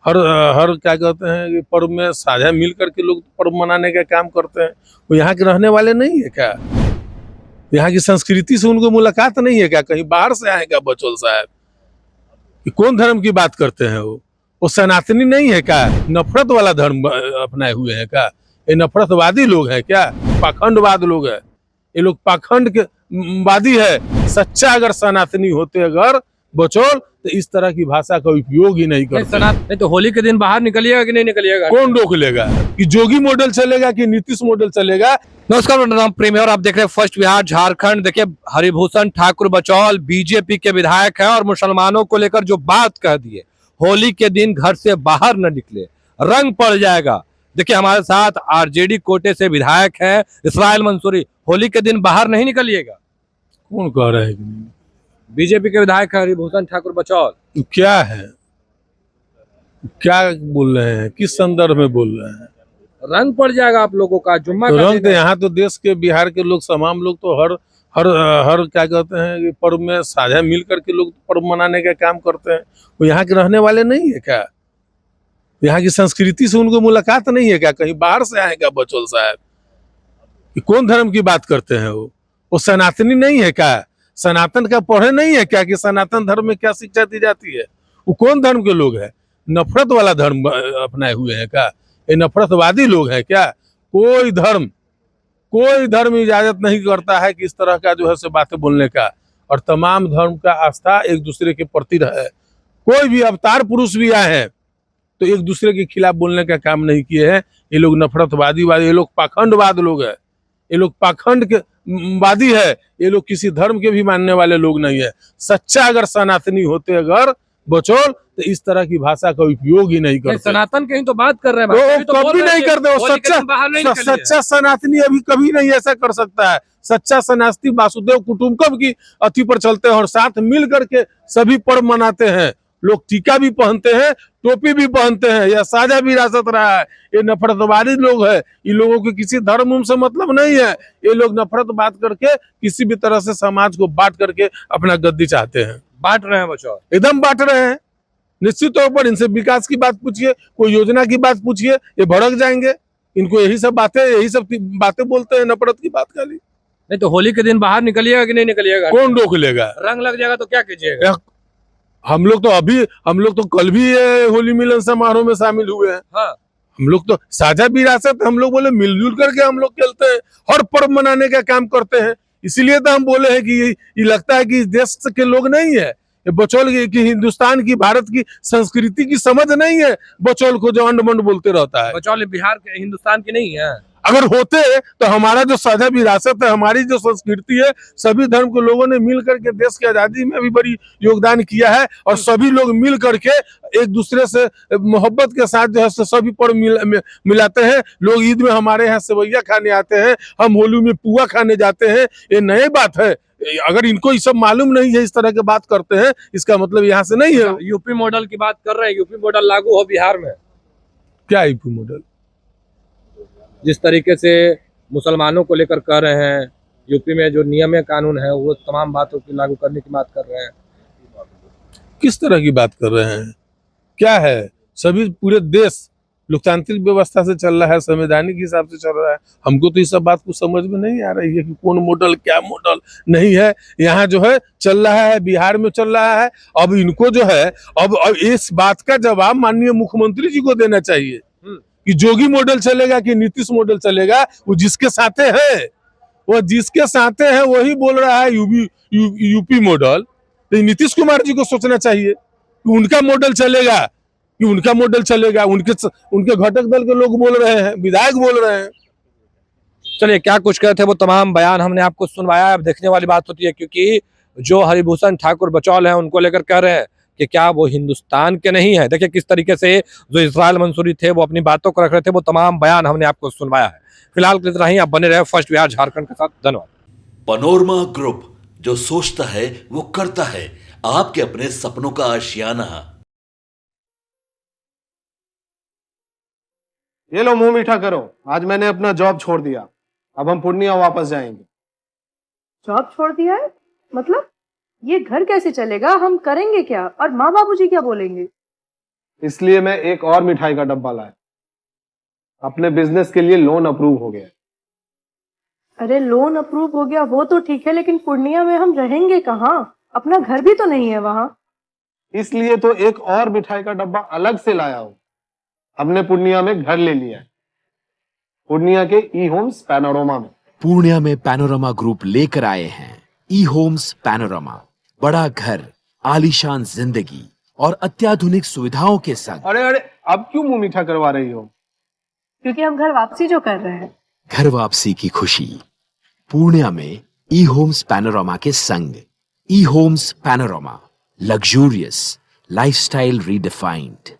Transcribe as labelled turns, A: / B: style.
A: हर हर क्या कहते हैं कि पर्व में साझा मिल करके लोग पर्व मनाने का काम करते हैं। वो यहाँ के रहने वाले नहीं है क्या? यहाँ की संस्कृति से उनको मुलाकात नहीं है क्या? कहीं बाहर से आए क्या बचौल साहब? कि कौन धर्म की बात करते हैं वो सनातनी नहीं है क्या? नफरत वाला धर्म अपनाए हुए हैं क्या? ये नफरतवादी लोग हैं क्या? पाखंडवाद लोग है ये लोग, पाखंड के वादी है। सच्चा अगर सनातनी होते अगर बचौल तो इस तरह की भाषा का उपयोग ही नहीं करते।
B: नहीं तो होली के दिन बाहर निकलिएगा कि नहीं निकलिएगा?
A: कौन रोक लेगा? कि जोगी मॉडल चलेगा कि नीतीश मॉडल चलेगा?
B: नमस्कार, मेरा नाम प्रेम है और आप देख रहे हैं फर्स्ट बिहार झारखंड। देखिए, हरिभूषण ठाकुर बचौल बीजेपी के विधायक हैं और मुसलमानों को लेकर जो बात कह दी है, होली के दिन घर से बाहर न निकले, रंग पड़ जाएगा। देखिए, हमारे साथ आरजेडी कोटे से विधायक हैं इसराइल मंसूरी। होली के दिन बाहर नहीं निकलिएगा।
A: कौन कह रहे हैं कि नहीं?
B: बीजेपी के विधायक है हरिभूषण ठाकुर बचौल।
A: क्या है, क्या बोल रहे हैं, किस संदर्भ में बोल रहे हैं?
B: रंग पड़ जाएगा आप लोगों का जुम्मा
A: तो
B: का
A: रंग
B: दिन
A: तो
B: है।
A: यहाँ तो देश के बिहार के लोग तमाम लोग तो हर हर हर क्या कहते हैं कि पर्व में साझा मिल करके लोग पर्व मनाने का काम करते हैं। वो यहाँ के रहने वाले नहीं है क्या? यहाँ की संस्कृति से उनको मुलाकात नहीं है क्या? कहीं बाहर से आए क्या बचौल साहब? कि कौन धर्म की बात करते हैं वो सनातनी नहीं है क्या? सनातन का पढ़े नहीं है क्या कि सनातन धर्म में क्या शिक्षा दी जाती है? वो कौन धर्म के लोग हैं? नफरत वाला धर्म अपनाए हुए हैं क्या? ये नफरतवादी लोग हैं क्या? कोई धर्म इजाजत नहीं करता है कि इस तरह का जो है से बातें बोलने का। और तमाम धर्म का आस्था एक दूसरे के प्रति है। कोई भी अवतार पुरुष भी आए हैं तो एक दूसरे के खिलाफ बोलने का काम नहीं किए हैं। ये लोग नफरतवादी, ये लोग पाखंडवाद लोग है। ये लोग पाखंड के वादी है। ये लोग किसी धर्म के भी मानने वाले लोग नहीं है। सच्चा अगर सनातनी होते अगर बचौल तो इस तरह की भाषा का उपयोग ही नहीं करते।
B: सनातन कहीं तो बात कर रहे हैं,
A: वो कभी नहीं करते। वो सच्चा सनातनी अभी कभी नहीं ऐसा कर सकता है। सच्चा सनातनी वासुदेव कुटुंबकम की अथी पर चलते हैं और साथ मिल करके सभी पर्व मनाते हैं। लोग टीका भी पहनते हैं, टोपी भी पहनते हैं। यह साझा विरासत रहा है। ये नफरतवादी लोग है। इन लोगों को किसी धर्म से मतलब नहीं है। ये लोग नफरत बात करके किसी भी तरह से समाज को बांट करके अपना गद्दी चाहते हैं।
B: बांट रहे हैं बचौल,
A: एकदम बांट रहे हैं। निश्चित तौर पर इनसे विकास की बात पूछिए, कोई योजना की बात पूछिए, ये भड़क जाएंगे। इनको यही सब बातें बोलते हैं, नफरत की बात खाली।
B: नहीं तो होली के दिन बाहर निकलिएगा कि नहीं निकलिएगा?
A: कौन रोक लेगा?
B: रंग लग जाएगा तो क्या कीजिएगा?
A: हम लोग तो कल भी होली मिलन समारोह में शामिल हुए हैं।
B: हाँ।
A: हम लोग तो साझा विरासत, हम लोग बोले मिलजुल करके हम लोग खेलते हैं, हर पर्व मनाने का काम करते हैं। इसीलिए तो हम बोले हैं कि ये लगता है कि इस देश के लोग नहीं है। ये बचौल की हिंदुस्तान की, भारत की संस्कृति की समझ नहीं है बचौल को, जो अंड मंड बोलते रहता है।
B: बचौल बिहार के, हिंदुस्तान की नहीं है।
A: अगर होते तो हमारा जो साझा विरासत है, हमारी जो संस्कृति है, सभी धर्म के लोगों ने मिल करके देश की आजादी में भी बड़ी योगदान किया है। और सभी लोग मिल करके एक दूसरे से मोहब्बत के साथ जो है सभी पर्व मिलाते हैं। लोग ईद में हमारे यहाँ सेवैया खाने आते हैं, हम होली में पुआ खाने जाते हैं। ये नई बात है। अगर इनको ये सब मालूम नहीं है, इस तरह की बात करते हैं, इसका मतलब यहाँ से नहीं है।
B: यूपी मॉडल की बात कर रहे हैं, यूपी मॉडल लागू हो बिहार में।
A: क्या यूपी मॉडल?
B: जिस तरीके से मुसलमानों को लेकर कह रहे हैं, यूपी में जो नियम कानून है वो तमाम बातों की लागू करने की बात कर रहे हैं।
A: किस तरह की बात कर रहे हैं? क्या है? सभी पूरे देश लोकतांत्रिक व्यवस्था से चल रहा है, संवैधानिक हिसाब से चल रहा है। हमको तो इस सब बात को समझ में नहीं आ रही है कि कौन मॉडल क्या मॉडल नहीं है। यहाँ जो है चल रहा है, बिहार में चल रहा है। अब इनको जो है अब इस बात का जवाब माननीय मुख्यमंत्री जी को देना चाहिए कि जोगी मॉडल चलेगा कि नीतीश मॉडल चलेगा। वो जिसके साथे है वही बोल रहा है यूपी मॉडल। तो नीतीश कुमार जी को सोचना चाहिए कि उनका मॉडल चलेगा उनके घटक दल के लोग बोल रहे हैं, विधायक बोल रहे हैं।
B: चलिए, क्या कुछ कहे थे वो तमाम बयान हमने आपको सुनवाया। अब देखने वाली बात होती है, क्योंकि जो हरिभूषण ठाकुर बचौल हैं उनको लेकर कह रहे हैं कि क्या वो हिंदुस्तान के नहीं है। देखिए किस तरीके से जो इसराइल मंसूरी थे वो अपनी बातों को रख रहे थे। वो तमाम बयान हमने आपको सुनवाया है। फिलहाल के लिए इतना ही। आप बने रहे फर्स्ट बिहार झारखंड के साथ। धन्यवाद।
C: पनोरमा ग्रुप, जो सोचता है वो करता है। आपके अपने सपनों का आशियाना।
D: ये लो, मुंह मीठा करो। आज मैंने अपना जॉब छोड़ दिया। अब हम पूर्णिया वापस जाएंगे।
E: जॉब छोड़ दिया है? मतलब ये घर कैसे चलेगा? हम करेंगे क्या? और माँ बाबूजी क्या बोलेंगे?
D: इसलिए मैं एक और मिठाई का डब्बा लाया। अपने बिजनेस के लिए लोन अप्रूव हो गया।
E: अरे लोन अप्रूव हो गया वो तो ठीक है, लेकिन पूर्णिया में हम रहेंगे कहाँ? अपना घर भी तो नहीं है वहाँ।
D: इसलिए तो एक और मिठाई का डब्बा अलग से लाया हूं। हमने पूर्णिया में घर ले लिया है, पूर्णिया के ई होम्स पैनोरमा में।
F: पूर्णिया में पैनोरमा ग्रुप लेकर आए हैं ई होम्स पैनोरमा। बड़ा घर, आलीशान जिंदगी और अत्याधुनिक सुविधाओं के संग।
D: अरे अरे, अब क्यों मुंह मीठा करवा रही हो?
E: क्योंकि हम घर वापसी जो कर रहे हैं।
F: घर वापसी की खुशी पूर्णिया में ई होम्स पैनोरमा के संग। ई homes panorama, luxurious lifestyle redefined.